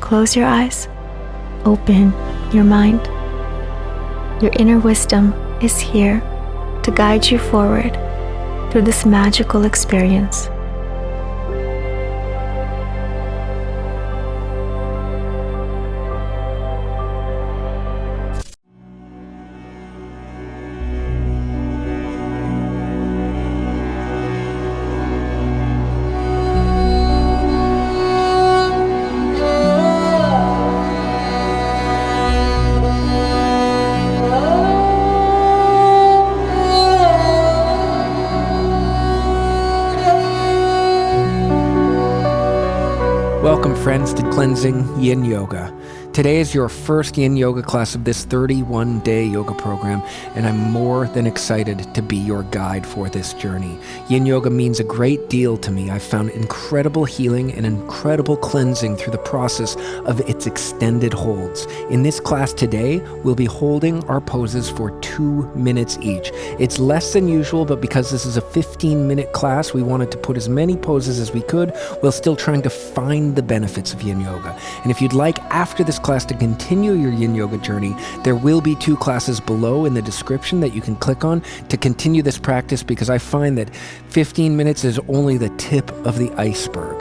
close your eyes, open your mind. Your inner wisdom is here to guide you forward through this magical experience. Welcome, friends, to Cleansing Yin Yoga. Today is your first Yin Yoga class of this 31-day yoga program, and I'm more than excited to be your guide for this journey. Yin Yoga means a great deal to me. I've found incredible healing and incredible cleansing through the process of its extended holds. In this class today, we'll be holding our poses for 2 minutes each. It's less than usual, but because this is a 15-minute class, we wanted to put as many poses as we could while still trying to find the benefits of Yin Yoga. And if you'd like, after this class, to continue your Yin Yoga journey, there will be 2 classes below in the description that you can click on to continue this practice, because I find that 15 minutes is only the tip of the iceberg.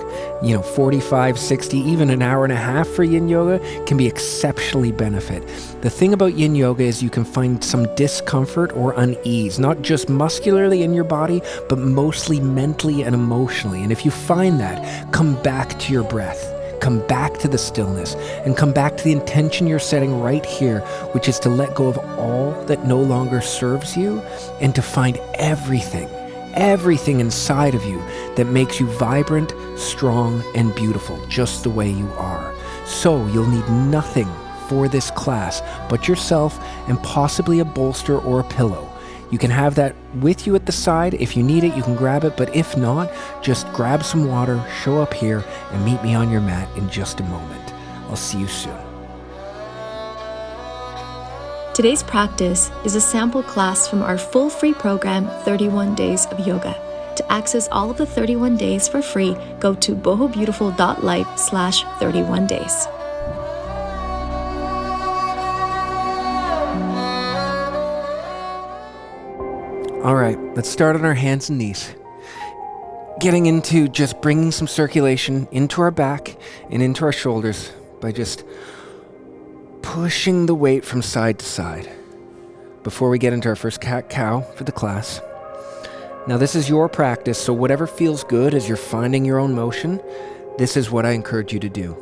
45, 60, even an hour and a half for Yin Yoga can be exceptionally benefit. The thing about Yin Yoga is you can find some discomfort or unease, not just muscularly in your body, but mostly mentally and emotionally. And if you find that, come back to your breath. Come back to the stillness, and come back to the intention you're setting right here, which is to let go of all that no longer serves you and to find everything inside of you that makes you vibrant, strong, and beautiful, just the way you are. So you'll need nothing for this class but yourself and possibly a bolster or a pillow. You can have that with you at the side. If you need it, you can grab it, but if not, just grab some water, show up here, and meet me on your mat in just a moment. I'll see you soon. Today's practice is a sample class from our full free program, 31 Days of Yoga. To access all of the 31 days for free, go to bohobeautiful.life/31 days. All right, let's start on our hands and knees. Getting into just bringing some circulation into our back and into our shoulders by just pushing the weight from side to side before we get into our first cat-cow for the class. Now, this is your practice, so whatever feels good as you're finding your own motion, this is what I encourage you to do.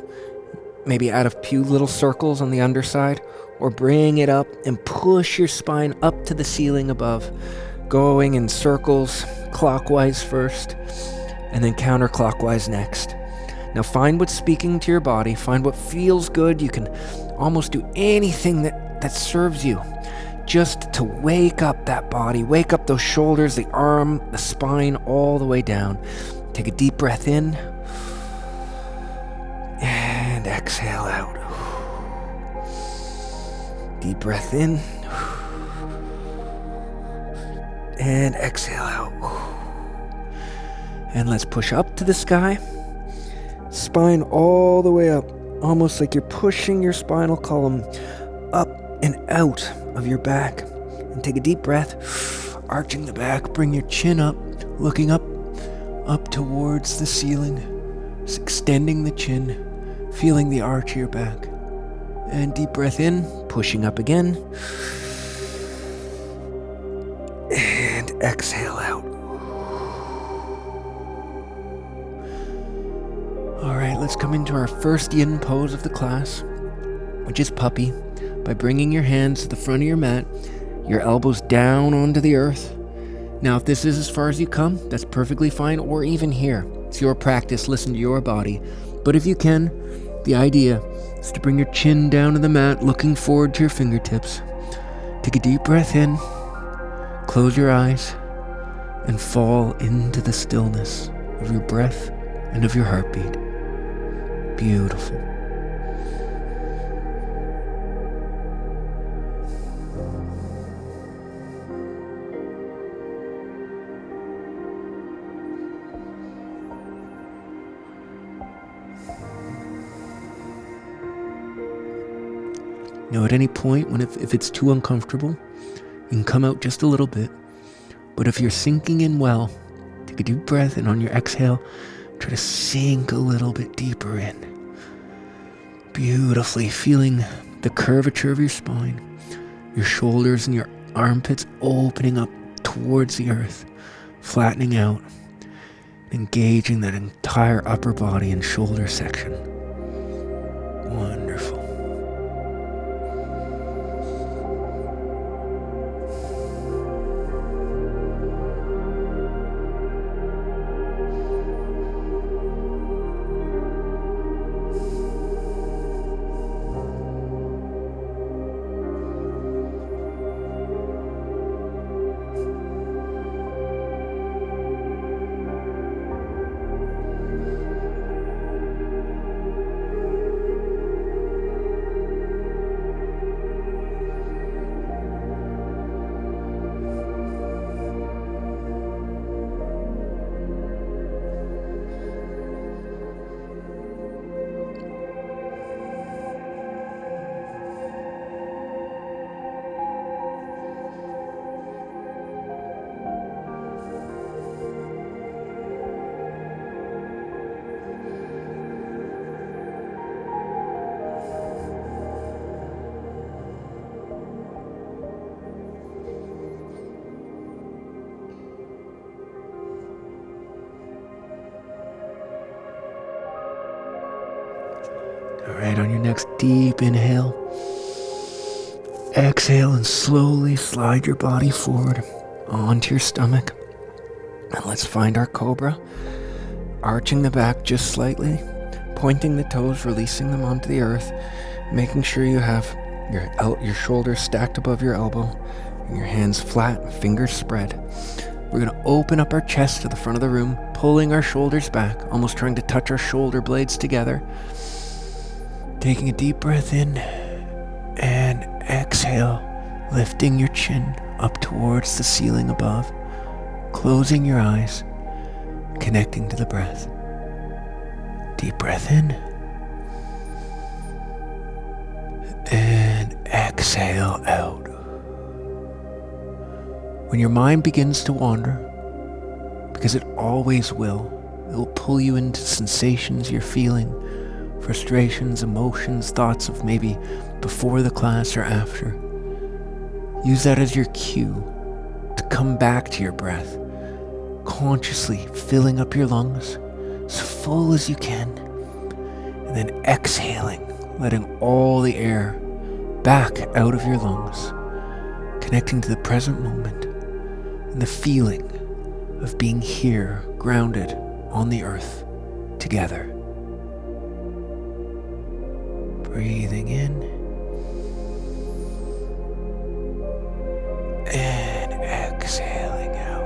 Maybe add a few little circles on the underside, or bring it up and push your spine up to the ceiling above, going in circles, clockwise first, and then counterclockwise next. Now find what's speaking to your body, find what feels good. You can almost do anything that serves you, just to wake up that body, wake up those shoulders, the arm, the spine, all the way down. Take a deep breath in, and exhale out. Deep breath in, and exhale out. And let's push up to the sky. Spine all the way up, almost like you're pushing your spinal column up and out of your back. And take a deep breath, arching the back. Bring your chin up, looking up towards the ceiling, just extending the chin, feeling the arch of your back. And deep breath in, pushing up again. And exhale out. All right, let's come into our first yin pose of the class, which is puppy, by bringing your hands to the front of your mat, your elbows down onto the earth. Now, if this is as far as you come, that's perfectly fine, or even here. It's your practice, listen to your body. But if you can, the idea is to bring your chin down to the mat, looking forward to your fingertips. Take a deep breath in, close your eyes, and fall into the stillness of your breath and of your heartbeat. Beautiful. Now at any point, if it's too uncomfortable, you can come out just a little bit. But if you're sinking in well, take a deep breath, and on your exhale, try to sink a little bit deeper in. Beautifully feeling the curvature of your spine, your shoulders and your armpits opening up towards the earth, flattening out, engaging that entire upper body and shoulder section. Wonderful. All right, on your next deep inhale, exhale and slowly slide your body forward onto your stomach. And let's find our cobra, arching the back just slightly, pointing the toes, releasing them onto the earth, making sure you have your shoulders stacked above your elbow and your hands flat, fingers spread. We're going to open up our chest to the front of the room, pulling our shoulders back, almost trying to touch our shoulder blades together. Taking a deep breath in and exhale, lifting your chin up towards the ceiling above, closing your eyes, connecting to the breath. Deep breath in and exhale out. When your mind begins to wander, because it always will, it will pull you into sensations you're feeling, frustrations, emotions, thoughts of maybe before the class or after. Use that as your cue to come back to your breath, consciously filling up your lungs as full as you can, and then exhaling, letting all the air back out of your lungs, connecting to the present moment and the feeling of being here, grounded on the earth, together. Breathing in and exhaling out.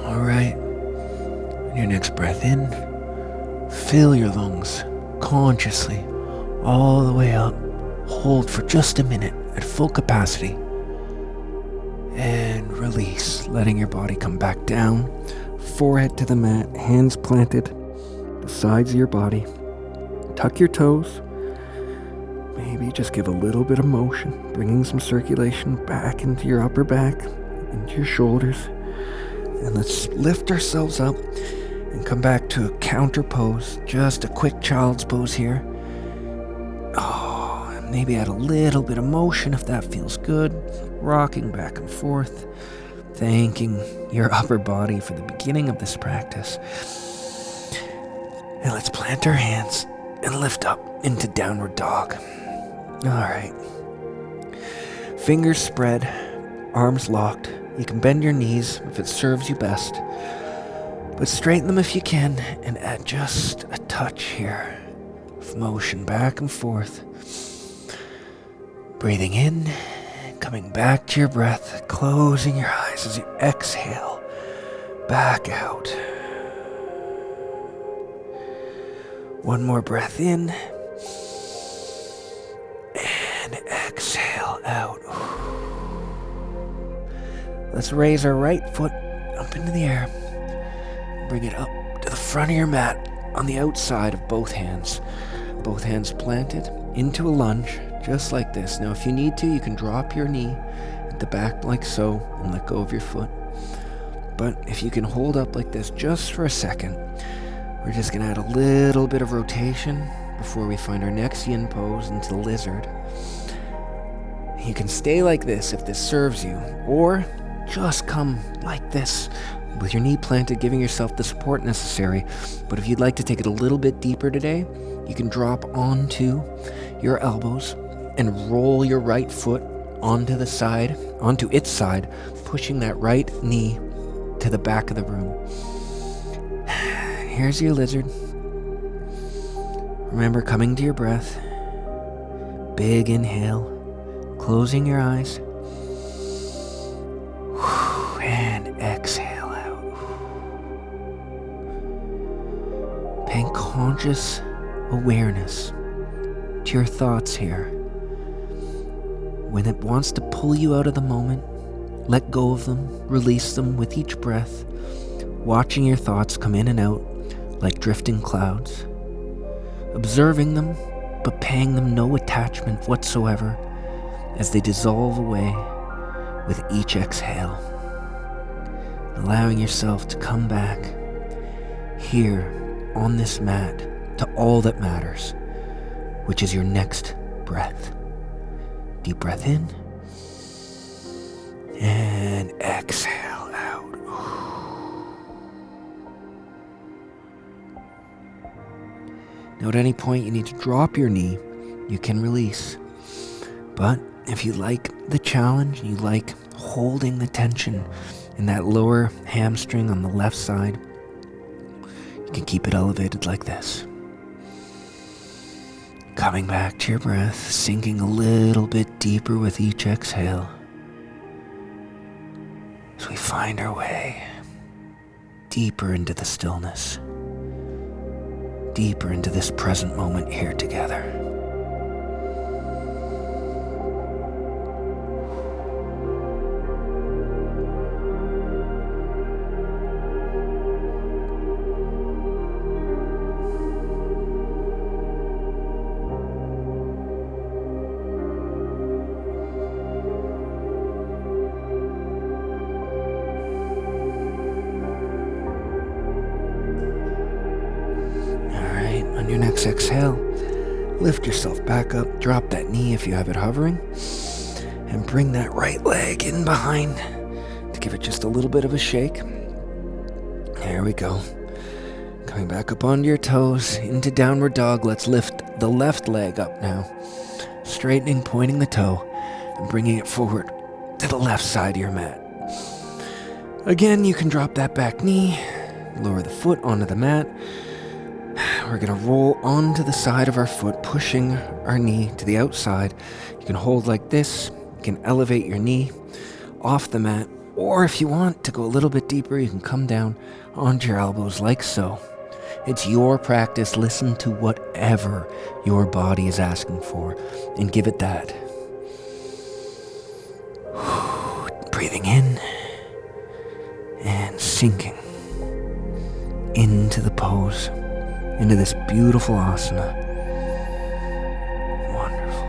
All right, on your next breath in, fill your lungs consciously all the way up. Hold for just a minute at full capacity. And release, letting your body come back down, forehead to the mat, hands planted, the sides of your body. Tuck your toes. Maybe just give a little bit of motion, bringing some circulation back into your upper back, into your shoulders. And let's lift ourselves up and come back to a counter pose, just a quick child's pose here. Oh, and Maybe add a little bit of motion if that feels good. Rocking back and forth. Thanking your upper body for the beginning of this practice. And let's plant our hands and lift up into downward dog. All right. Fingers spread, arms locked. You can bend your knees if it serves you best. But straighten them if you can and add just a touch here of motion back and forth. Breathing in, coming back to your breath, closing your eyes as you exhale back out. One more breath in and exhale out. Let's raise our right foot up into the air. Bring it up to the front of your mat on the outside of both hands. Both hands planted into a lunge, just like this. Now, if you need to, you can drop your knee at the back like so and let go of your foot. But if you can hold up like this just for a second, we're just going to add a little bit of rotation before we find our next yin pose into the lizard. You can stay like this if this serves you, or just come like this with your knee planted, giving yourself the support necessary. But if you'd like to take it a little bit deeper today, you can drop onto your elbows and roll your right foot onto its side, pushing that right knee to the back of the room. Here's your lizard. Remember, coming to your breath. Big inhale, closing your eyes, and exhale out. Paying conscious awareness to your thoughts here. When it wants to pull you out of the moment, let go of them, release them with each breath, watching your thoughts come in and out like drifting clouds, observing them, but paying them no attachment whatsoever as they dissolve away with each exhale. Allowing yourself to come back here on this mat to all that matters, which is your next breath. Deep breath in and exhale out. Now, at any point you need to drop your knee, you can release. But if you like the challenge, you like holding the tension in that lower hamstring on the left side, you can keep it elevated like this. Coming back to your breath, sinking a little bit deeper with each exhale as we find our way deeper into the stillness, deeper into this present moment here together. On your next exhale, lift yourself back up, drop that knee if you have it hovering, and bring that right leg in behind to give it just a little bit of a shake. There we go. Coming back up onto your toes, into downward dog. Let's lift the left leg up now, straightening, pointing the toe, and bringing it forward to the left side of your mat. Again, you can drop that back knee, lower the foot onto the mat. We're going to roll onto the side of our foot, pushing our knee to the outside. You can hold like this. You can elevate your knee off the mat. Or if you want to go a little bit deeper, you can come down onto your elbows like so. It's your practice. Listen to whatever your body is asking for and give it that. Breathing in and sinking into the pose, into this beautiful asana. Wonderful.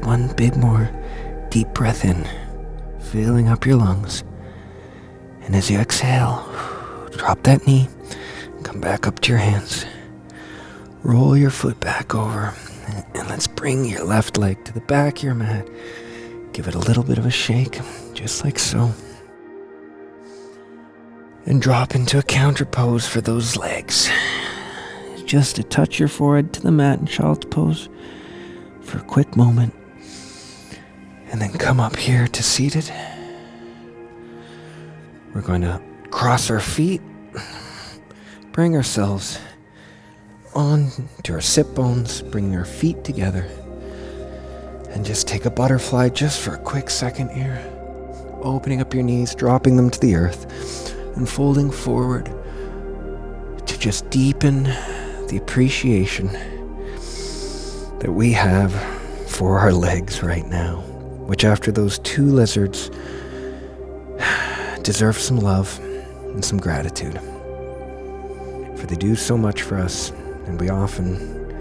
one big more deep breath in, filling up your lungs. And as you exhale, drop that knee, come back up to your hands. Roll your foot back over, and let's bring your left leg to the back of your mat. Give it a little bit of a shake, just like so. And drop into a counter pose for those legs. Just to touch your forehead to the mat in child's pose for a quick moment. And then come up here to seated. We're going to cross our feet, bring ourselves on to our sit bones, bring our feet together, and just take a butterfly just for a quick second here. Opening up your knees, dropping them to the earth, and folding forward to just deepen the appreciation that we have for our legs right now, which after those 2 lizards deserve some love and some gratitude, for they do so much for us, and we often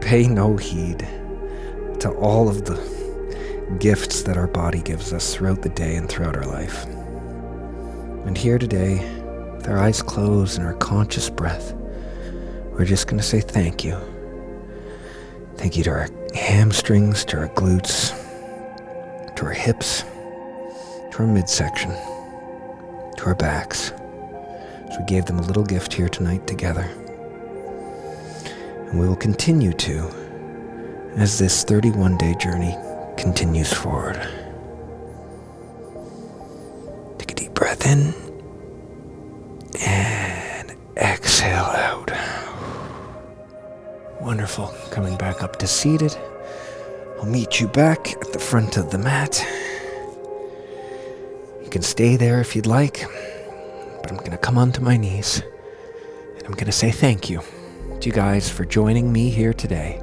pay no heed to all of the gifts that our body gives us throughout the day and throughout our life. And here today, with our eyes closed and our conscious breath, we're just going to say thank you. Thank you to our hamstrings, to our glutes, to our hips, to our midsection, to our backs. So we gave them a little gift here tonight together. And we will continue to as this 31-day journey continues forward. Take a deep breath in and exhale out. Wonderful. Coming back up to seated. I'll meet you back at the front of the mat. You can stay there if you'd like, but I'm going to come onto my knees and I'm going to say thank you to you guys for joining me here today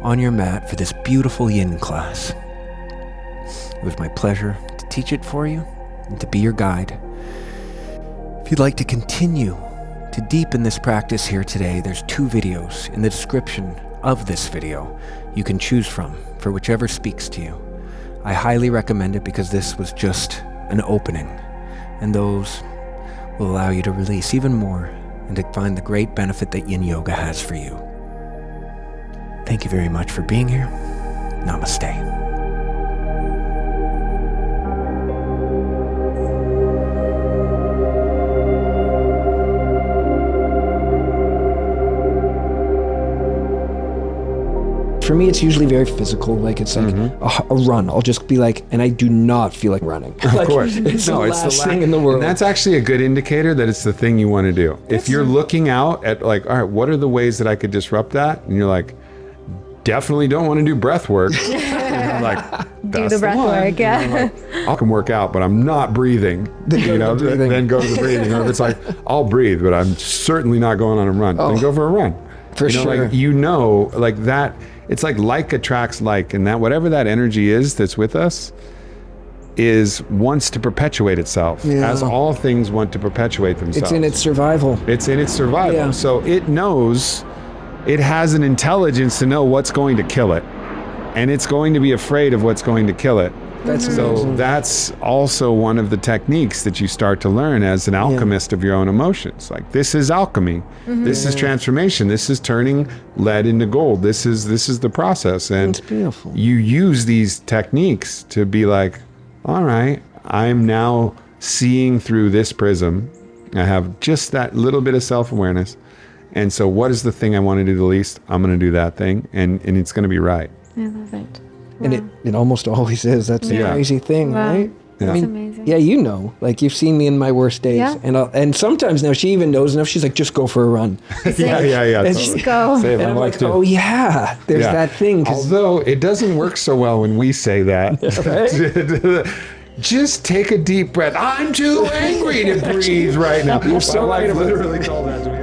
on your mat for this beautiful yin class. It was my pleasure to teach it for you and to be your guide. If you'd like to continue to deepen this practice here today, there's 2 videos in the description of this video you can choose from for whichever speaks to you. I highly recommend it because this was just an opening, and those will allow you to release even more and to find the great benefit that yin yoga has for you. Thank you very much for being here. Namaste. For me, it's usually very physical. Like it's like a run. I'll just be like, and I do not feel like running. Of course. It's the last thing in the world. And that's actually a good indicator that it's the thing you want to do. If you're looking out at like, all right, what are the ways that I could disrupt that? And you're like, definitely don't want to do breath work. Like, do the breath work, yeah. Like, I can work out, but I'm not breathing. Then go to the breathing. Or if it's like, I'll breathe, but I'm certainly not going on a run. Then go for a run. For sure. Like that. It's like attracts like, and that whatever that energy is that's with us wants to perpetuate itself, as all things want to perpetuate themselves. It's in its survival. Yeah. So it knows, it has an intelligence to know what's going to kill it, and it's going to be afraid of what's going to kill it. So that's also one of the techniques that you start to learn as an alchemist of your own emotions. Like, this is alchemy. This is transformation. This is turning lead into gold. This is the process. And it's beautiful. You use these techniques to be like, all right, I'm now seeing through this prism. I have just that little bit of self-awareness. And so what is the thing I want to do the least? I'm going to do that thing, and it's going to be right. I love it. Wow. And it almost always is. That's the crazy thing, right? Yeah. I mean, amazing. yeah, you know, like you've seen me in my worst days, and sometimes now she even knows enough. She's like, just go for a run. Yeah. And Totally. Go. Say it, and I'm like, too. oh yeah, there's that thing. Although it doesn't work so well when we say that. Just take a deep breath. I'm too angry to breathe right now. You're so right about literally told that to me.